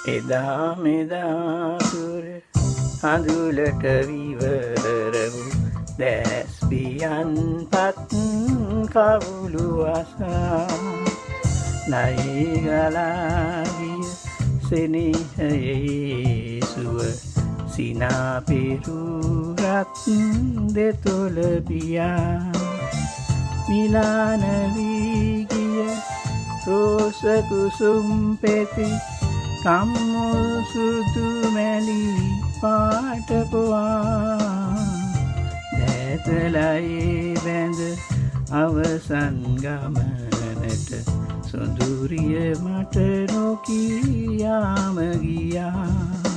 එදා මෙදා දුර හඳුලට විවර වූ දැස් පියන්පත් කවුළු අසා නයි ගලා ගිය සෙනෙහයේ සුව සිනා පෙරුරත් දෙතොල පියා මිලාන වී ගිය රෝස කුසුම් පෙති කම්මුල් සුදු මැලි පාට පුවා දැතලයේ බැඳ අවසන් ගමනට සොඳුරිය මට නොකියාම ගියා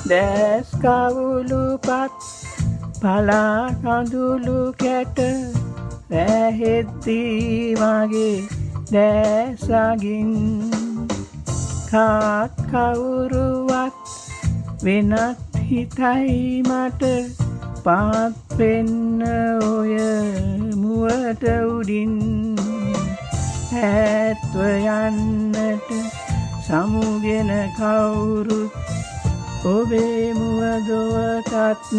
දැස් කවුළුපත් පලා කඳුළු කැට වැහෙද්දී මගේ දැසගින් කාත් කවුරුවත් වෙනත් හිතයි මට පාත් වෙන්න ඔය මුවට උඩින් ඈත්ව යන්නට සමුගෙන කවුරුත් ඔබේ මුව දොවටත්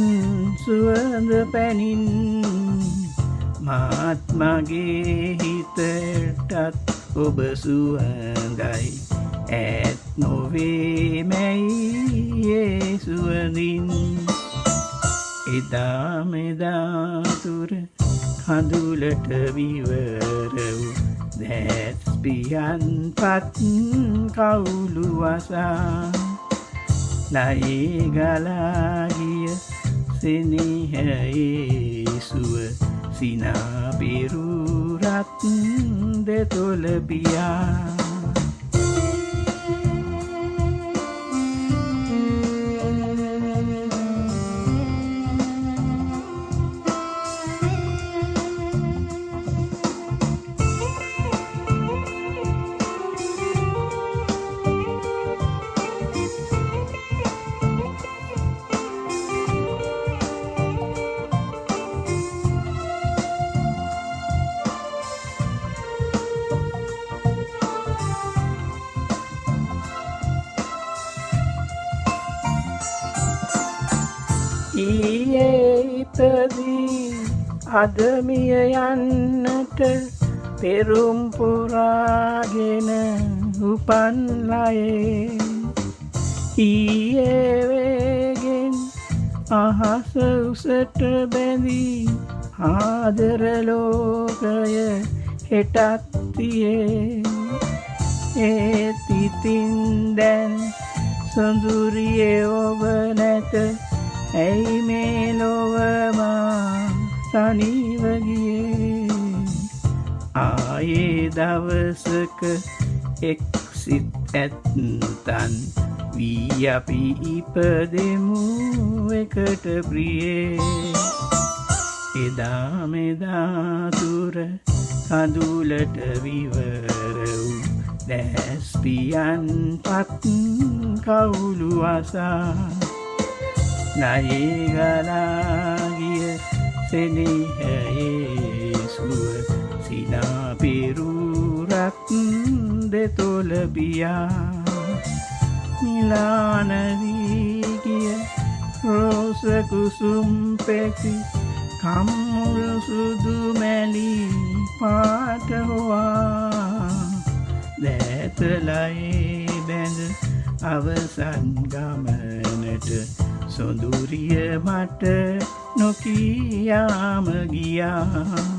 සුවඳ පැනින් මාත් මගේ හිතටත් ඔබ සුවඳයි ඈත් නොවේ මැයි ඒ සුවඳින් එදා මෙදා තුර කඳුලට විවර වූ දැස් පියන්පත් කවුළු අසා නයි ගලා ගිය සෙනෙහයේ සුව සිනා පෙරුරත් දෙතොල පියා ඊයේ ඉපදී අද මිය යන්නට පෙරුම් පුරාගෙන උපන් ලයේ ඊයේ වේගෙන් අහස උසට බැඳී ආදර ලෝකය හෙටත් තියේ ඒත් ඉතින් දැන් සොඳුරියේ ඔබ නැත ඇයි මේ ලොවමා තනිව ගියේ ආයේ දවසක එක් සිත් ඇත්තන් වී අපි ඉපදෙමු එකට ප්‍රියේ එදා මෙදා තුර කඳුලට විවර වූ දැස් පියන්පත් කවුළු අසා නයි ගලා ගිය සෙනෙහයේ සුව සිනා පෙරුරත් දෙතොල පියා මිලාන වී ගිය රෝස කුසුම් පෙති කම්මුල් සුදු මැලි පාට හොවා දැතලයේ බැඳ අවසන් ගමනට සොඳුරිය මට නොකියාම ගියා